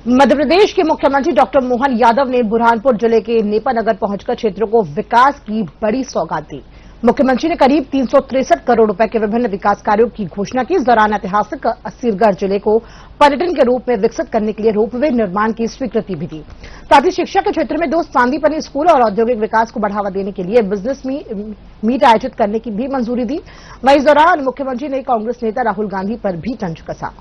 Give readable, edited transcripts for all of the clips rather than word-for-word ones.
मध्य प्रदेश के मुख्यमंत्री डॉक्टर मोहन यादव ने बुरहानपुर जिले के नेपानगर पहुंचकर क्षेत्रों को विकास की बड़ी सौगात दी। मुख्यमंत्री ने करीब 363 करोड़ रुपए के विभिन्न विकास कार्यों की घोषणा की। इस दौरान ऐतिहासिक असीरगढ़ जिले को पर्यटन के रूप में विकसित करने के लिए रोपवे निर्माण की स्वीकृति भी दी। साथ ही शिक्षा के क्षेत्र में 2 सांदीपनि स्कूल और औद्योगिक विकास को बढ़ावा देने के लिए बिजनेस मीट आयोजित करने की भी मंजूरी दी। वहीं इस दौरान मुख्यमंत्री ने कांग्रेस नेता राहुल गांधी पर भी तंज कसा।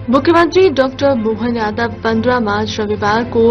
मुख्यमंत्री डॉक्टर मोहन यादव 15 मार्च रविवार को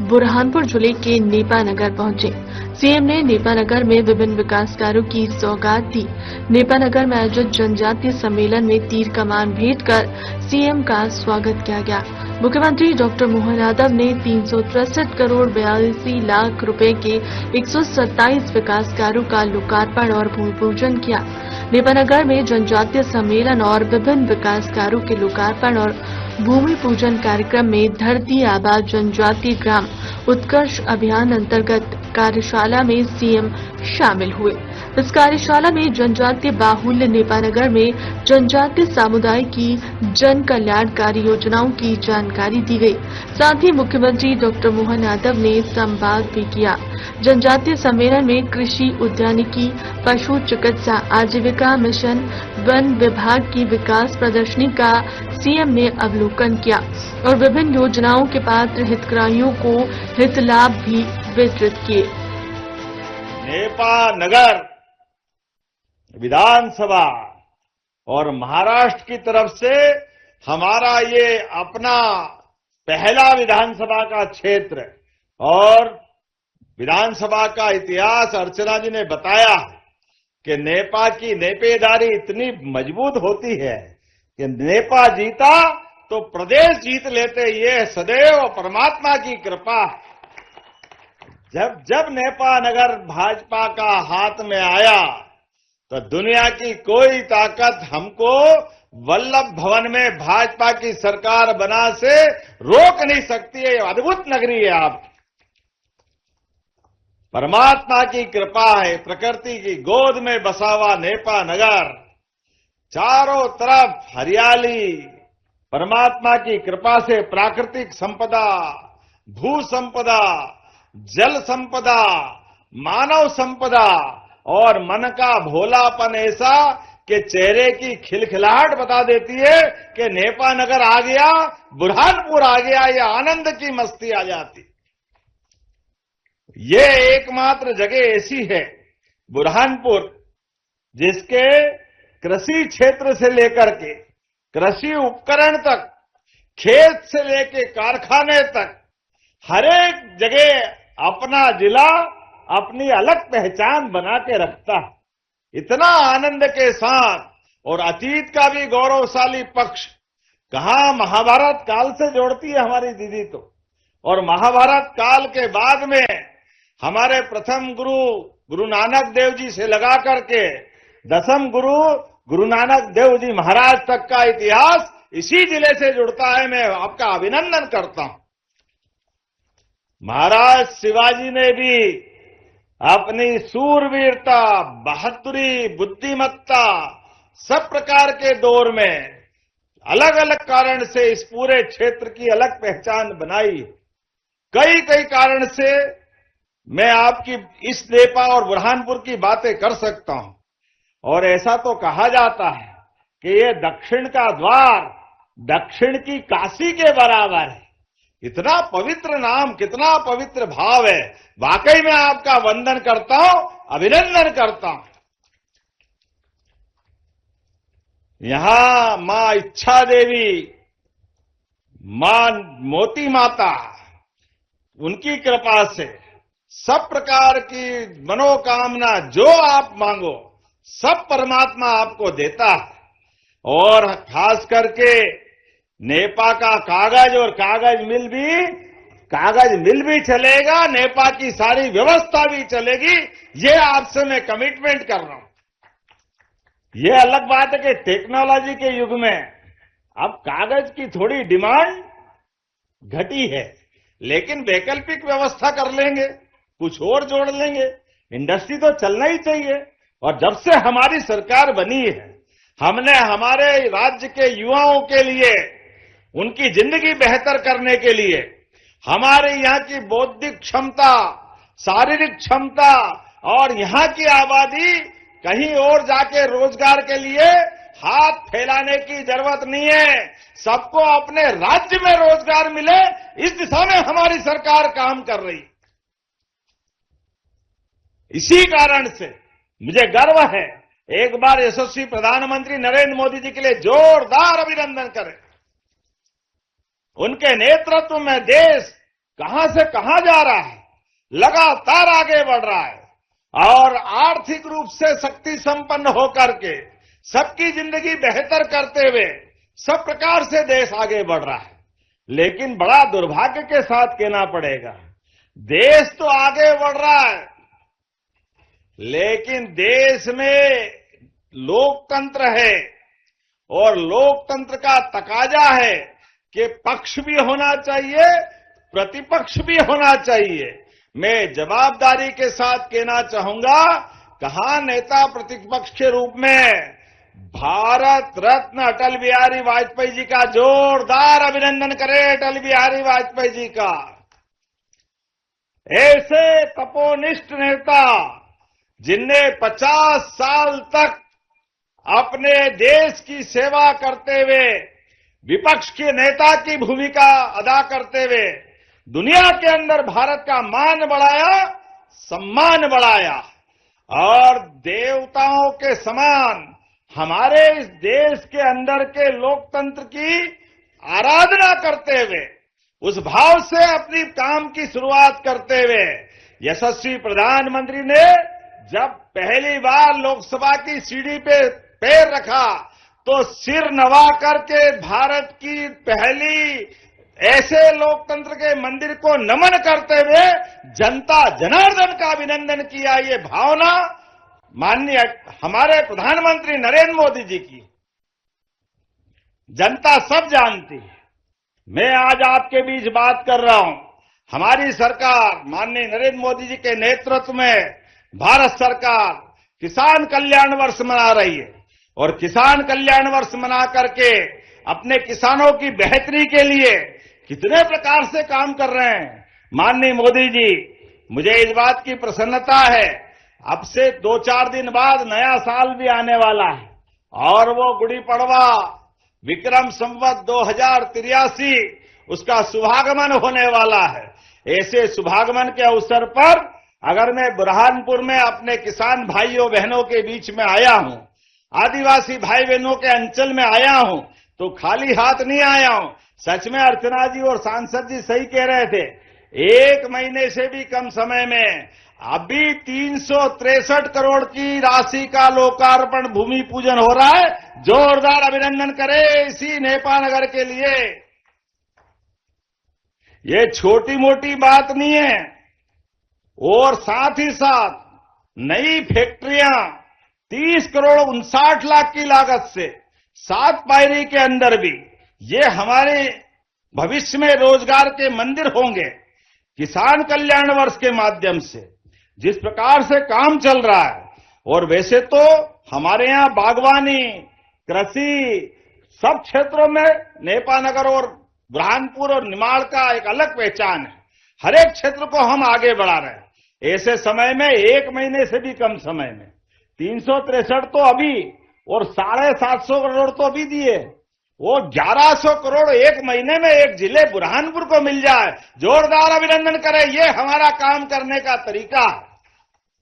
बुरहानपुर जिले के नेपानगर पहुंचे। सीएम ने नेपानगर में विभिन्न विकास कार्यों की सौगात दी। नेपानगर में आयोजित जनजातीय सम्मेलन में तीर कमान भेंट कर सीएम का स्वागत किया गया। मुख्यमंत्री डॉक्टर मोहन यादव ने 363 करोड़ 82 लाख रुपए के 127 विकास कार्यों का लोकार्पण और भूमि पूजन किया। नेपानगर में जनजातीय सम्मेलन और विभिन्न विकास कार्यों के लोकार्पण और भूमि पूजन कार्यक्रम में धरती आबा जनजातीय ग्राम उत्कर्ष अभियान अंतर्गत कार्यशाला में सीएम शामिल हुए। इस कार्यशाला में जनजातीय बाहुल्य नेपानगर में जनजातीय समुदाय की जन कल्याणकारी योजनाओं की जानकारी दी गई। साथ ही मुख्यमंत्री डॉक्टर मोहन यादव ने संवाद भी किया। जनजातीय सम्मेलन में कृषि, उद्यानिकी, पशु चिकित्सा, आजीविका मिशन, वन विभाग की विकास प्रदर्शनी का सीएम ने अवलोकन किया और विभिन्न योजनाओं के पात्र हितग्राहियों को हित लाभ भी वितरित किए। नेपानगर विधानसभा और महाराष्ट्र की तरफ से हमारा ये अपना पहला विधानसभा का क्षेत्र और विधानसभा का इतिहास अर्चना जी ने बताया कि नेपा की नेपेदारी इतनी मजबूत होती है कि नेपा जीता तो प्रदेश जीत लेते। ये सदैव परमात्मा की कृपा। जब नेपा नगर भाजपा का हाथ में आया तो दुनिया की कोई ताकत हमको वल्लभ भवन में भाजपा की सरकार बना से रोक नहीं सकती है। अद्भुत नगरी है। आप परमात्मा की कृपा है। प्रकृति की गोद में बसा हुआ नेपा नगर, चारों तरफ हरियाली, परमात्मा की कृपा से प्राकृतिक संपदा, भू संपदा, जल संपदा, मानव संपदा और मन का भोलापन ऐसा कि चेहरे की खिलखिलाहट बता देती है कि नेपा नगर आ गया, बुरहानपुर आ गया, ये आनंद की मस्ती आ जाती। ये एकमात्र जगह ऐसी है बुरहानपुर जिसके कृषि क्षेत्र से लेकर के कृषि उपकरण तक, खेत से लेकर कारखाने तक हर एक जगह अपना जिला अपनी अलग पहचान बना के रखता है। इतना आनंद के साथ और अतीत का भी गौरवशाली पक्ष कहां महाभारत काल से जोड़ती है हमारी दीदी तो। और महाभारत काल के बाद में हमारे प्रथम गुरु नानक देव जी से लगा करके दसम गुरु नानक देव जी महाराज तक का इतिहास इसी जिले से जुड़ता है। मैं आपका अभिनंदन करता हूं। महाराज शिवाजी ने भी अपनी सूरवीरता, बहादुरी, बुद्धिमत्ता सब प्रकार के दौर में अलग अलग कारण से इस पूरे क्षेत्र की अलग पहचान बनाई। कई कारण से मैं आपकी इस नेपा और बुरहानपुर की बातें कर सकता हूं। और ऐसा तो कहा जाता है कि ये दक्षिण का द्वार, दक्षिण की काशी के बराबर है। इतना पवित्र नाम, कितना पवित्र भाव है। वाकई में आपका वंदन करता हूं, अभिनंदन करता हूं। यहां मां इच्छा देवी, मां मोती माता, उनकी कृपा से सब प्रकार की मनोकामना जो आप मांगो सब परमात्मा आपको देता है। और खास करके नेपा का कागज और कागज मिल भी चलेगा, नेपा की सारी व्यवस्था भी चलेगी। ये आपसे मैं कमिटमेंट कर रहा हूं। ये अलग बात है कि टेक्नोलॉजी के युग में अब कागज की थोड़ी डिमांड घटी है, लेकिन वैकल्पिक व्यवस्था कर लेंगे, कुछ और जोड़ लेंगे। इंडस्ट्री तो चलना ही चाहिए। और जब से हमारी सरकार बनी है, हमने हमारे राज्य के युवाओं के लिए, उनकी जिंदगी बेहतर करने के लिए, हमारे यहाँ की बौद्धिक क्षमता, शारीरिक क्षमता और यहाँ की आबादी कहीं और जाके रोजगार के लिए हाथ फैलाने की जरूरत नहीं है। सबको अपने राज्य में रोजगार मिले, इस दिशा में हमारी सरकार काम कर रही। इसी कारण से मुझे गर्व है। एक बार यशस्वी प्रधानमंत्री नरेंद्र मोदी जी के लिए जोरदार अभिनंदन करें। उनके नेतृत्व में देश कहां से कहां जा रहा है, लगातार आगे बढ़ रहा है और आर्थिक रूप से शक्ति संपन्न होकर के सबकी जिंदगी बेहतर करते हुए सब प्रकार से देश आगे बढ़ रहा है। लेकिन बड़ा दुर्भाग्य के साथ कहना पड़ेगा, देश तो आगे बढ़ रहा है, लेकिन देश में लोकतंत्र है और लोकतंत्र का तकाजा है कि पक्ष भी होना चाहिए, प्रतिपक्ष भी होना चाहिए। मैं जवाबदारी के साथ कहना चाहूंगा, कहा नेता प्रतिपक्ष के रूप में भारत रत्न अटल बिहारी वाजपेयी जी का जोरदार अभिनंदन करें। अटल बिहारी वाजपेयी जी का, ऐसे तपोनिष्ठ नेता जिनने 50 साल तक अपने देश की सेवा करते हुए, विपक्ष के नेता की भूमिका अदा करते हुए दुनिया के अंदर भारत का मान बढ़ाया, सम्मान बढ़ाया और देवताओं के समान हमारे इस देश के अंदर के लोकतंत्र की आराधना करते हुए, उस भाव से अपनी काम की शुरुआत करते हुए यशस्वी प्रधानमंत्री ने जब पहली बार लोकसभा की सीढ़ी पे पैर रखा तो सिर नवा करके भारत की पहली ऐसे लोकतंत्र के मंदिर को नमन करते हुए जनता जनार्दन का अभिनंदन किया। ये भावना माननीय हमारे प्रधानमंत्री नरेंद्र मोदी जी की जनता सब जानती है। मैं आज आपके बीच बात कर रहा हूं। हमारी सरकार माननीय नरेंद्र मोदी जी के नेतृत्व में भारत सरकार किसान कल्याण वर्ष मना रही है और किसान कल्याण वर्ष मना करके अपने किसानों की बेहतरी के लिए कितने प्रकार से काम कर रहे हैं माननीय मोदी जी। मुझे इस बात की प्रसन्नता है, अब से 2-4 दिन बाद नया साल भी आने वाला है और वो गुड़ी पड़वा विक्रम संवत 2083 उसका शुभागमन होने वाला है। ऐसे शुभागमन के अवसर पर अगर मैं बुरहानपुर में अपने किसान भाइयों बहनों के बीच में आया हूं, आदिवासी भाई बहनों के अंचल में आया हूं, तो खाली हाथ नहीं आया हूं। सच में अर्चना जी और सांसद जी सही कह रहे थे, 1 महीने से भी कम समय में अभी 363 करोड़ की राशि का लोकार्पण भूमि पूजन हो रहा है। जोरदार अभिनंदन करें इसी नेपा नगर के लिए। ये छोटी मोटी बात नहीं है। और साथ ही साथ नई फैक्ट्रियां 30 करोड़ 59 लाख की लागत से 7 पायरी के अंदर भी ये हमारे भविष्य में रोजगार के मंदिर होंगे। किसान कल्याण वर्ष के माध्यम से जिस प्रकार से काम चल रहा है, और वैसे तो हमारे यहां बागवानी, कृषि सब क्षेत्रों में नेपा नगर और बुरहानपुर और निमाड़ का एक अलग पहचान है। हर एक क्षेत्र को हम आगे बढ़ा रहे हैं। ऐसे समय में 1 महीने से भी कम समय में 363 तो अभी और 750 करोड़ तो अभी दिए, वो 1100 करोड़ 1 महीने में एक जिले बुरहानपुर को मिल जाए। जोरदार अभिनंदन करें। ये हमारा काम करने का तरीका है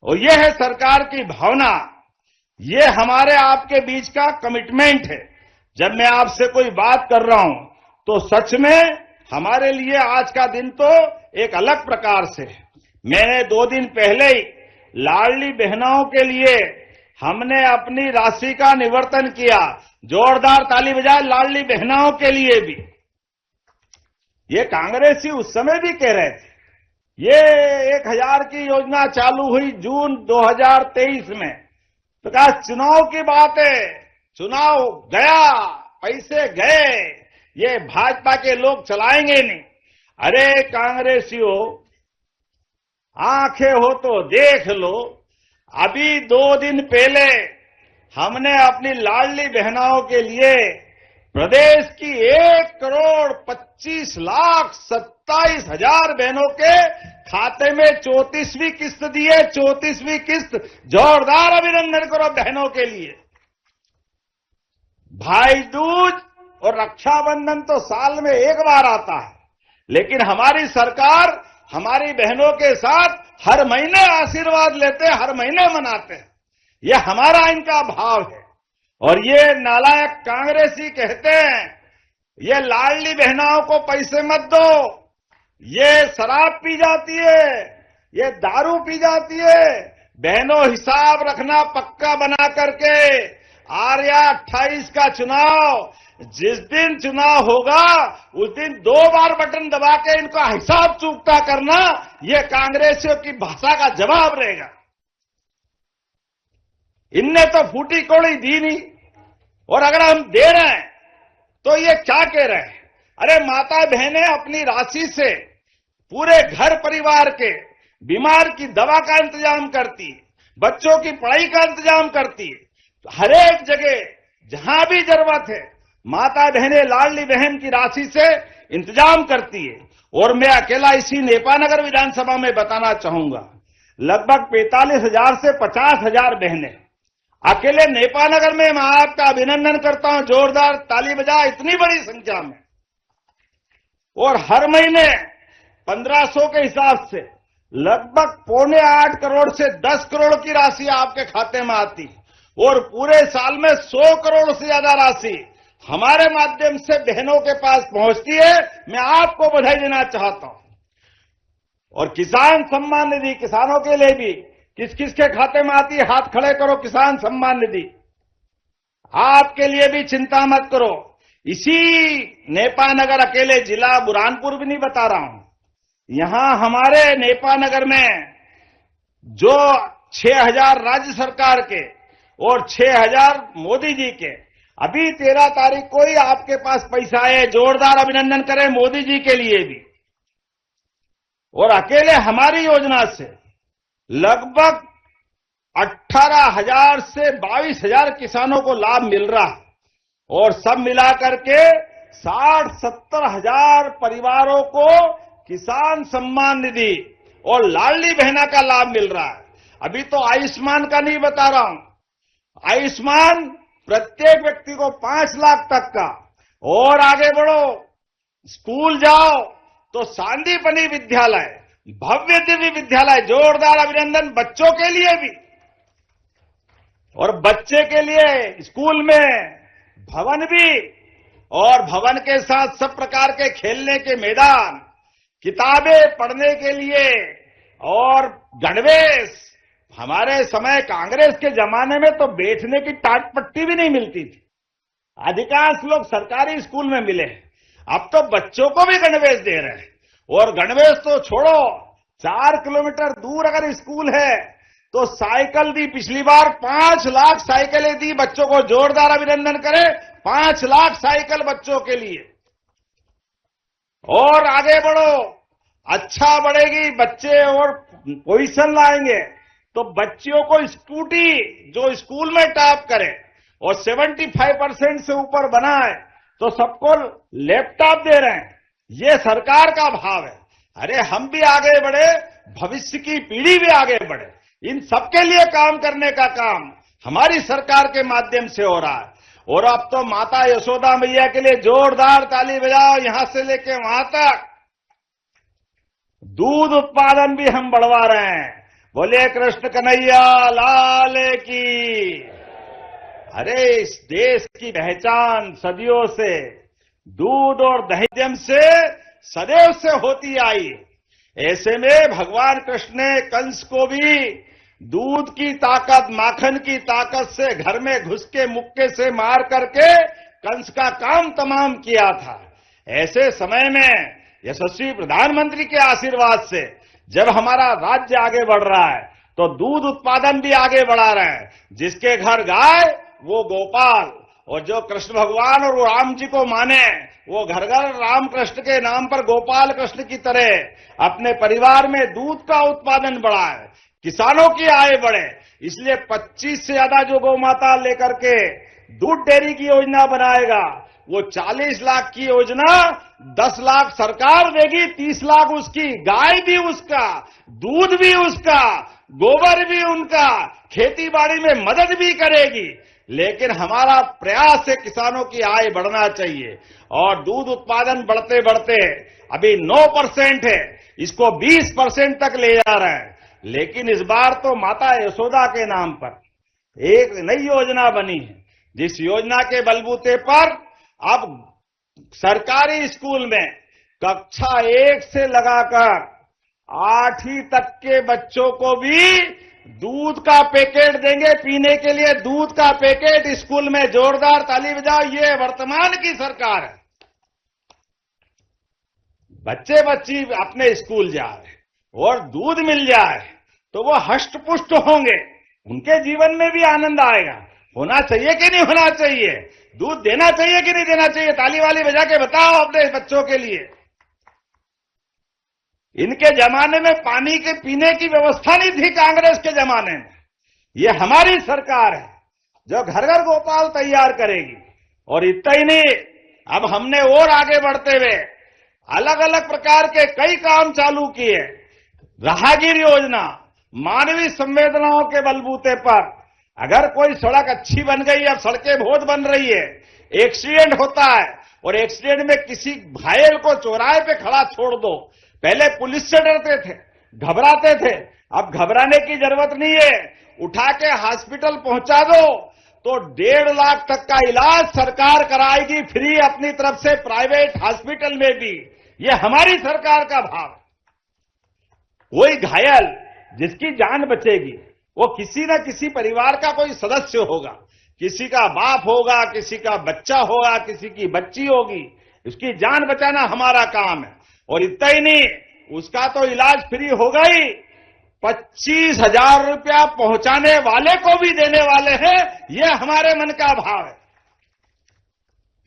और ये है सरकार की भावना, ये हमारे आपके बीच का कमिटमेंट है। जब मैं आपसे कोई बात कर रहा हूं तो सच में हमारे लिए आज का दिन तो एक अलग प्रकार से है। मैंने 2 दिन पहले ही लाडली बहनों के लिए हमने अपनी राशि का निवर्तन किया। जोरदार ताली बजाए लाडली बहनों के लिए भी। ये कांग्रेसी उस समय भी कह रहे थे, ये 1000 की योजना चालू हुई जून 2023 में, तो कहा चुनाव की बात है, चुनाव गया, पैसे गए, ये भाजपा के लोग चलाएंगे नहीं। अरे कांग्रेसियों, आंखें हो तो देख लो, अभी 2 दिन पहले हमने अपनी लाडली बहनों के लिए प्रदेश की 1,25,27,000 बहनों के खाते में 34वीं किस्त दी है। 34वीं किस्त, जोरदार अभिनंदन करो बहनों के लिए। भाई दूज और रक्षाबंधन तो साल में एक बार आता है, लेकिन हमारी सरकार हमारी बहनों के साथ हर महीने आशीर्वाद लेते हैं, हर महीने मनाते हैं। यह हमारा इनका भाव है। और ये नालायक कांग्रेसी कहते हैं ये लाडली बहनों को पैसे मत दो, ये शराब पी जाती है, ये दारू पी जाती है। बहनों, हिसाब रखना पक्का बना करके आर्या 28 का चुनाव, जिस दिन चुनाव होगा उस दिन 2 बार बटन दबा के इनका हिसाब चूकता करना, ये कांग्रेसियों की भाषा का जवाब रहेगा। इनने तो फूटी कौड़ी दी नहीं, और अगर हम दे रहे हैं तो ये क्या कह रहे हैं? अरे माता बहनें अपनी राशि से पूरे घर परिवार के बीमार की दवा का इंतजाम करती है, बच्चों की पढ़ाई का इंतजाम करती है। हर एक जगह जहां भी जरूरत है माता बहनें लाडली बहन की राशि से इंतजाम करती है। और मैं अकेला इसी नेपानगर विधानसभा में बताना चाहूंगा, लगभग 45,000 से 50,000 बहनें अकेले नेपानगर में। मैं आपका अभिनंदन करता हूं, जोरदार ताली बजा, इतनी बड़ी संख्या में। और हर महीने 1500 के हिसाब से लगभग 7.25 करोड़ से 10 करोड़ की राशि आपके खाते में आती, और पूरे साल में 100 करोड़ से ज्यादा राशि हमारे माध्यम से बहनों के पास पहुंचती है। मैं आपको बधाई देना चाहता हूं। और किसान सम्मान निधि, किसानों के लिए भी किस किस के खाते में आती है? हाथ खड़े करो। किसान सम्मान निधि आपके लिए भी चिंता मत करो। इसी नेपानगर अकेले जिला बुरहानपुर भी नहीं बता रहा हूं, यहां हमारे नेपानगर में जो 6,000 राज्य सरकार के और 6,000 मोदी जी के, अभी 13 तारीख को ही आपके पास पैसा है। जोरदार अभिनंदन करें मोदी जी के लिए भी। और अकेले हमारी योजना से लगभग 18,000 से 22,000 किसानों को लाभ मिल रहा है, और सब मिलाकर के 60-70 हजार परिवारों को किसान सम्मान निधि और लाडली बहना का लाभ मिल रहा है। अभी तो आयुष्मान का नहीं बता रहा हूं, आयुष्मान प्रत्येक व्यक्ति को 5 लाख तक का। और आगे बढ़ो, स्कूल जाओ तो सांदीपनि विद्यालय, भव्य दिव्य विद्यालय, जोरदार अभिनंदन बच्चों के लिए भी। और बच्चे के लिए स्कूल में भवन भी, और भवन के साथ सब प्रकार के खेलने के मैदान, किताबें पढ़ने के लिए, और गणवेश। हमारे समय कांग्रेस के जमाने में तो बैठने की टाट पट्टी भी नहीं मिलती थी, अधिकांश लोग सरकारी स्कूल में मिले। अब तो बच्चों को भी गणवेश दे रहे हैं। और गणवेश तो छोड़ो, 4 किलोमीटर दूर अगर स्कूल है तो साइकिल दी। पिछली बार 5 लाख साइकिलें दी बच्चों को। जोरदार अभिनंदन करें, 5 लाख साइकिल बच्चों के लिए। और आगे बढ़ो, अच्छा बढ़ेगी, बच्चे और पोजीशन लाएंगे तो बच्चियों को स्कूटी जो स्कूल में टॉप करे और 75% से ऊपर बनाए तो सबको लैपटॉप दे रहे हैं। ये सरकार का भाव है। अरे हम भी आगे बढ़े, भविष्य की पीढ़ी भी आगे बढ़े, इन सबके लिए काम करने का काम हमारी सरकार के माध्यम से हो रहा है। और अब तो माता यशोदा मैया के लिए जोरदार ताली बजाओ, यहां से लेके वहां तक। दूध उत्पादन भी हम बढ़वा रहे हैं। बोले कृष्ण कन्हैया लाल की। अरे इस देश की पहचान सदियों से दूध और दही से सदैव से होती आई। ऐसे में भगवान कृष्ण ने कंस को भी दूध की ताकत, माखन की ताकत से घर में घुस के मुक्के से मार करके कंस का काम तमाम किया था। ऐसे समय में यशस्वी प्रधानमंत्री के आशीर्वाद से जब हमारा राज्य आगे बढ़ रहा है तो दूध उत्पादन भी आगे बढ़ा रहे हैं। जिसके घर गाय वो गोपाल, और जो कृष्ण भगवान और वो राम जी को माने वो घर घर राम कृष्ण के नाम पर गोपाल कृष्ण की तरह अपने परिवार में दूध का उत्पादन बढ़ाए, किसानों की आय बढ़े। इसलिए 25 से ज्यादा जो गौ माता लेकर के दूध डेयरी की योजना बनाएगा, वो 40 लाख की योजना 10 लाख सरकार देगी, 30 लाख उसकी, गाय भी उसका, दूध भी उसका, गोबर भी उनका, खेती बाड़ी में मदद भी करेगी। लेकिन हमारा प्रयास है किसानों की आय बढ़ना चाहिए, और दूध उत्पादन बढ़ते बढ़ते अभी 9% है, इसको 20% तक ले जा रहे हैं। लेकिन इस बार तो माता यशोदा के नाम पर एक नई योजना बनी है, जिस योजना के बलबूते पर अब सरकारी स्कूल में कक्षा 1 से लगाकर 8वीं तक के बच्चों को भी दूध का पैकेट देंगे, पीने के लिए दूध का पैकेट स्कूल में। जोरदार ताली बजाओ, ये वर्तमान की सरकार है। बच्चे बच्ची अपने स्कूल जाए और दूध मिल जाए तो वो हष्ट पुष्ट होंगे, उनके जीवन में भी आनंद आएगा। होना चाहिए कि नहीं होना चाहिए? दूध देना चाहिए कि नहीं देना चाहिए? ताली वाली बजा के बताओ अपने बच्चों के लिए। इनके जमाने में पानी के पीने की व्यवस्था नहीं थी, कांग्रेस के जमाने में। ये हमारी सरकार है जो घर घर गोपाल तैयार करेगी। और इतना ही नहीं, अब हमने और आगे बढ़ते हुए अलग अलग प्रकार के कई काम चालू किए। राहगीर योजना, मानवीय संवेदनाओं के बलबूते पर अगर कोई सड़क अच्छी बन गई, अब सड़कें बहुत बन रही है, एक्सीडेंट होता है और एक्सीडेंट में किसी घायल को चौराहे पे खड़ा छोड़ दो, पहले पुलिस से डरते थे, घबराते थे, अब घबराने की जरूरत नहीं है। उठा के हॉस्पिटल पहुंचा दो तो 1.5 लाख तक का इलाज सरकार कराएगी फ्री अपनी तरफ से, प्राइवेट हॉस्पिटल में भी। ये हमारी सरकार का भाव है। कोई घायल जिसकी जान बचेगी वो किसी न किसी परिवार का कोई सदस्य होगा, किसी का बाप होगा, किसी का बच्चा होगा, किसी की बच्ची होगी, उसकी जान बचाना हमारा काम है। और इतना ही नहीं, उसका तो इलाज फ्री होगा ही, 25,000 रुपया पहुंचाने वाले को भी देने वाले हैं। ये हमारे मन का भाव है,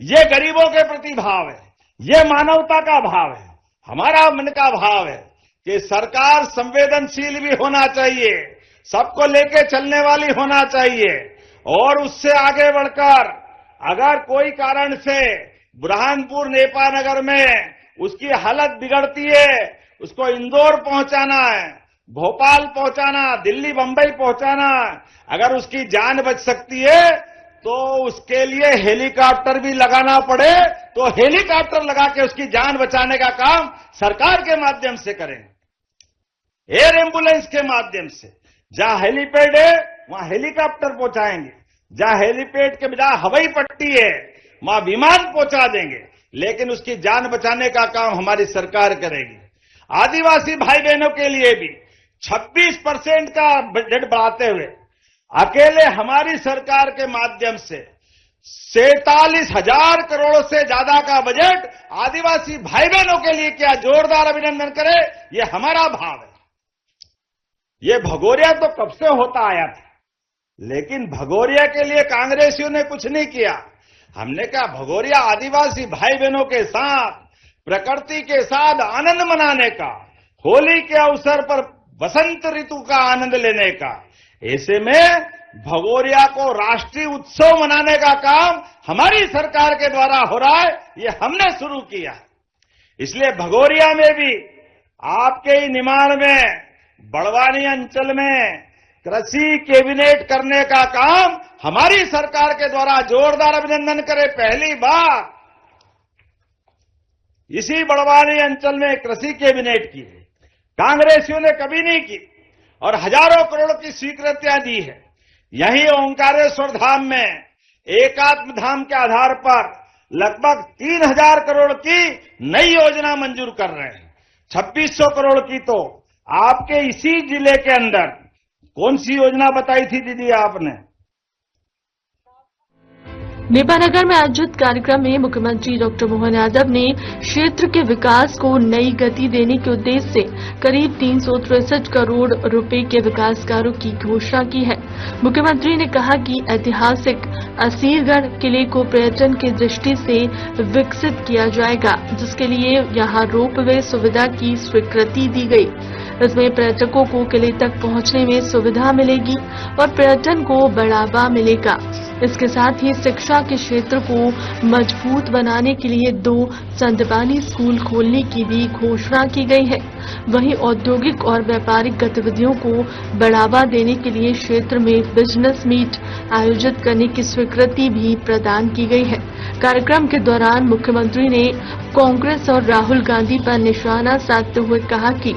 ये गरीबों के प्रति भाव है, ये मानवता का भाव है। हमारा मन का भाव है कि सरकार संवेदनशील भी होना चाहिए, सबको लेके चलने वाली होना चाहिए। और उससे आगे बढ़कर अगर कोई कारण से बुरहानपुर नेपानगर में उसकी हालत बिगड़ती है, उसको इंदौर पहुंचाना है, भोपाल पहुंचाना, दिल्ली बंबई पहुंचाना, अगर उसकी जान बच सकती है तो उसके लिए हेलीकॉप्टर भी लगाना पड़े तो हेलीकॉप्टर लगा के उसकी जान बचाने का काम सरकार के माध्यम से करें, एयर एम्बुलेंस के माध्यम से। जहां हेलीपैड है वहां हेलीकॉप्टर पहुंचाएंगे, जहां हेलीपैड के बजाय हवाई पट्टी है वहां विमान पहुंचा देंगे, लेकिन उसकी जान बचाने का काम हमारी सरकार करेगी। आदिवासी भाई बहनों के लिए भी 26% का बजट बढ़ाते हुए अकेले हमारी सरकार के माध्यम से 47,000 करोड़ से ज्यादा का बजट आदिवासी भाई बहनों के लिए किया। जोरदार अभिनंदन करें, यह हमारा भाव है। ये भगोरिया तो कब से होता आया था, लेकिन भगोरिया के लिए कांग्रेसियों ने कुछ नहीं किया। हमने कहा भगोरिया आदिवासी भाई बहनों के साथ, प्रकृति के साथ आनंद मनाने का, होली के अवसर पर बसंत ऋतु का आनंद लेने का। ऐसे में भगोरिया को राष्ट्रीय उत्सव मनाने का काम हमारी सरकार के द्वारा हो रहा है, ये हमने शुरू किया। इसलिए भगोरिया में भी आपके ही निमाड़ में बड़वानी अंचल में कृषि कैबिनेट करने का काम हमारी सरकार के द्वारा, जोरदार अभिनंदन करें, पहली बार इसी बड़वानी अंचल में कृषि कैबिनेट की है। कांग्रेसियों ने कभी नहीं की और हजारों करोड़ की स्वीकृतियां दी है। यही ओंकारेश्वर धाम में एकात्म धाम के आधार पर लगभग 3,000 करोड़ की नई योजना मंजूर कर रहे हैं। 2600 करोड़ की तो आपके इसी जिले के अंदर कौन सी योजना बताई थी दीदी आपने? नेपानगर में आयोजित कार्यक्रम में मुख्यमंत्री डॉक्टर मोहन यादव ने क्षेत्र के विकास को नई गति देने के उद्देश्य से करीब 363 करोड़ रुपए के विकास कार्यों की घोषणा की है। मुख्यमंत्री ने कहा कि ऐतिहासिक असीरगढ़ किले को पर्यटन की दृष्टि से विकसित किया जाएगा, जिसके लिए यहां रोपवे सुविधा की स्वीकृति दी गई। इसमें पर्यटकों को किले तक पहुंचने में सुविधा मिलेगी और पर्यटन को बढ़ावा मिलेगा। इसके साथ ही शिक्षा के क्षेत्र को मजबूत बनाने के लिए 2 संतबानी स्कूल खोलने की भी घोषणा की गई है। वहीं औद्योगिक और व्यापारिक गतिविधियों को बढ़ावा देने के लिए क्षेत्र में बिजनेस मीट आयोजित करने की स्वीकृति भी प्रदान की गई है। कार्यक्रम के दौरान मुख्यमंत्री ने कांग्रेस और राहुल गांधी पर निशाना साधते हुए कहा कि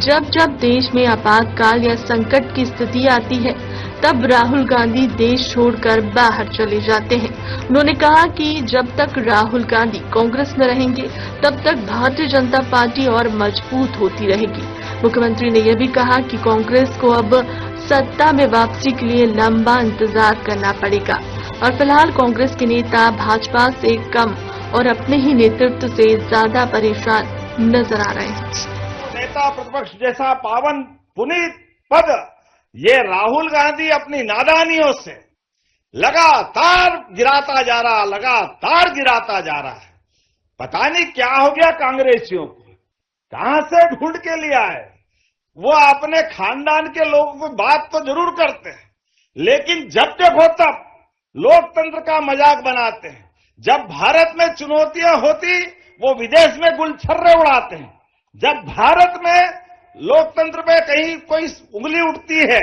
जब जब देश में आपातकाल या संकट की स्थिति आती है, तब राहुल गांधी देश छोड़कर बाहर चले जाते हैं। उन्होंने कहा कि जब तक राहुल गांधी कांग्रेस में रहेंगे, तब तक भारतीय जनता पार्टी और मजबूत होती रहेगी। मुख्यमंत्री ने यह भी कहा कि कांग्रेस को अब सत्ता में वापसी के लिए लंबा इंतजार करना पड़ेगा और फिलहाल कांग्रेस के नेता भाजपा से कम और अपने ही नेतृत्व से ज्यादा परेशान नजर आ रहे हैं। नेता प्रतिपक्ष जैसा पावन पुनीत पद ये राहुल गांधी अपनी नादानियों से लगातार गिराता जा रहा है। पता नहीं क्या हो गया कांग्रेसियों को, कहां से ढूंढ के लिया है। वो अपने खानदान के लोगों को बात तो जरूर करते हैं, लेकिन जब देखो तब लोकतंत्र का मजाक बनाते हैं। जब भारत में चुनौतियां होती, वो विदेश में गुलछर्रे उड़ाते हैं। जब भारत में लोकतंत्र में कहीं कोई उंगली उठती है,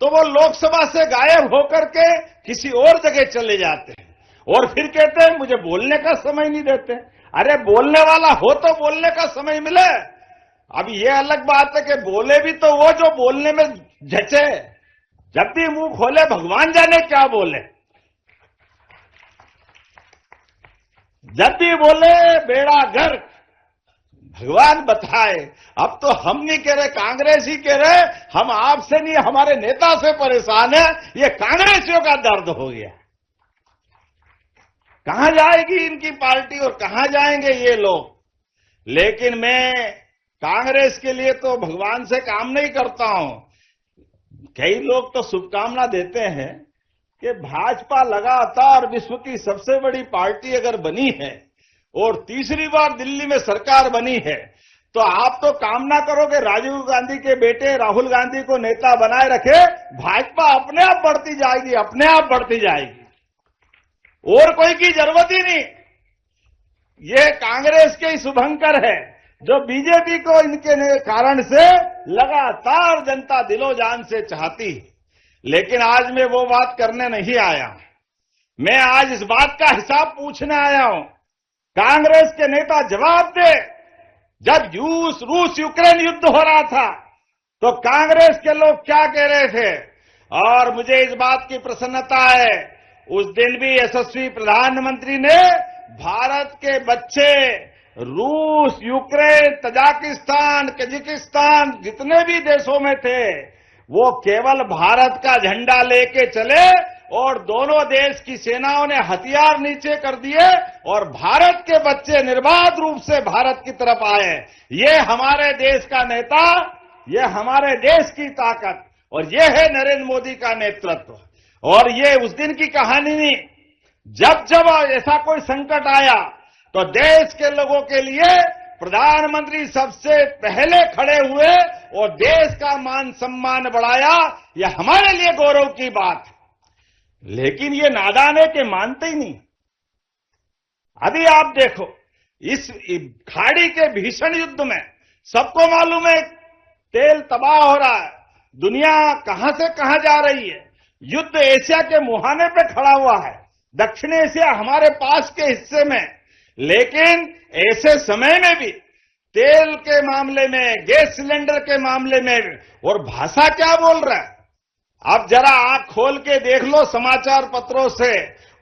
तो वो लोकसभा से गायब होकर के किसी और जगह चले जाते हैं और फिर कहते हैं मुझे बोलने का समय नहीं देते। अरे बोलने वाला हो तो बोलने का समय मिले। अब ये अलग बात है कि बोले भी तो वो जो बोलने में झचे, जब भी मुंह खोले भगवान जाने क्या बोले, जब भी बोले बेड़ा गर्क, भगवान बताए। अब तो हम नहीं कह रहे, कांग्रेस ही कह रहे, हम आपसे नहीं हमारे नेता से परेशान है। ये कांग्रेसियों का दर्द हो गया। कहां जाएगी इनकी पार्टी और कहां जाएंगे ये लोग। लेकिन मैं कांग्रेस के लिए तो भगवान से काम नहीं करता हूं। कई लोग तो शुभकामना देते हैं कि भाजपा लगातार विश्व की सबसे बड़ी पार्टी अगर बनी है और तीसरी बार दिल्ली में सरकार बनी है, तो आप तो कामना करो कि राजीव गांधी के बेटे राहुल गांधी को नेता बनाए रखे। भाजपा अपने आप बढ़ती जाएगी, अपने आप बढ़ती जाएगी, और कोई की जरूरत ही नहीं। ये कांग्रेस के ही शुभंकर है जो बीजेपी को इनके कारण से लगातार जनता दिलो जान से चाहती है। लेकिन आज मैं वो बात करने नहीं आया। मैं आज इस बात का हिसाब पूछने आया हूं। कांग्रेस के नेता जवाब दे। जब रूस यूक्रेन युद्ध हो रहा था तो कांग्रेस के लोग क्या कह रहे थे, और मुझे इस बात की प्रसन्नता है, उस दिन भी यशस्वी प्रधानमंत्री ने भारत के बच्चे रूस, यूक्रेन, तजाकिस्तान, कजाकिस्तान जितने भी देशों में थे, वो केवल भारत का झंडा लेके चले और दोनों देश की सेनाओं ने हथियार नीचे कर दिए और भारत के बच्चे निर्बाध रूप से भारत की तरफ आए। ये हमारे देश का नेता, ये हमारे देश की ताकत, और ये है नरेंद्र मोदी का नेतृत्व। और ये उस दिन की कहानी नहीं। जब जब ऐसा कोई संकट आया तो देश के लोगों के लिए प्रधानमंत्री सबसे पहले खड़े हुए और देश का मान सम्मान बढ़ाया। यह हमारे लिए गौरव की बात है। लेकिन ये नादान है कि मानते ही नहीं। अभी आप देखो, इस खाड़ी के भीषण युद्ध में सबको मालूम है तेल तबाह हो रहा है, दुनिया कहां से कहां जा रही है। युद्ध एशिया के मुहाने पे खड़ा हुआ है, दक्षिण एशिया हमारे पास के हिस्से में। लेकिन ऐसे समय में भी तेल के मामले में, गैस सिलेंडर के मामले में, और भाषा क्या बोल रहा है। अब जरा आंख खोल के देख लो समाचार पत्रों से,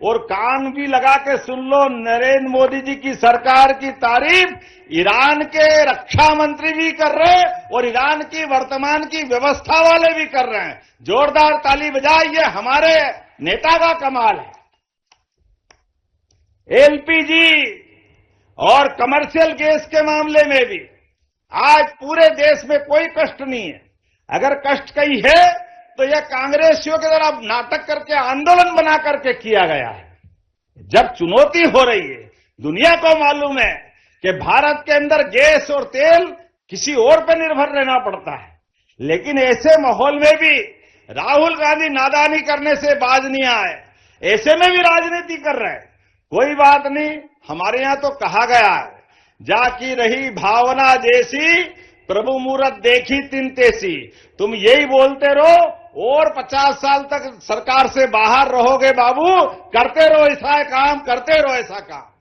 और कान भी लगा के सुन लो, नरेंद्र मोदी जी की सरकार की तारीफ ईरान के रक्षा मंत्री भी कर रहे हैं और ईरान की वर्तमान की व्यवस्था वाले भी कर रहे हैं। जोरदार ताली बजाए, ये हमारे नेता का कमाल है। एलपीजी और कमर्शियल गैस के मामले में भी आज पूरे देश में कोई कष्ट नहीं है। अगर कष्ट कहीं है तो यह कांग्रेसियों के द्वारा नाटक करके आंदोलन बना करके किया गया है। जब चुनौती हो रही है, दुनिया को मालूम है कि भारत के अंदर गैस और तेल किसी और पर निर्भर रहना पड़ता है, लेकिन ऐसे माहौल में भी राहुल गांधी नादानी करने से बाज नहीं आए, ऐसे में भी राजनीति कर रहे हैं। कोई बात नहीं, हमारे यहां तो कहा गया है, जाकी रही भावना जैसी प्रभु मूरत देखी तिन तेसी। तुम यही बोलते रहो और 50 साल तक सरकार से बाहर रहोगे बाबू, करते रहो ऐसा काम, करते रहो ऐसा काम।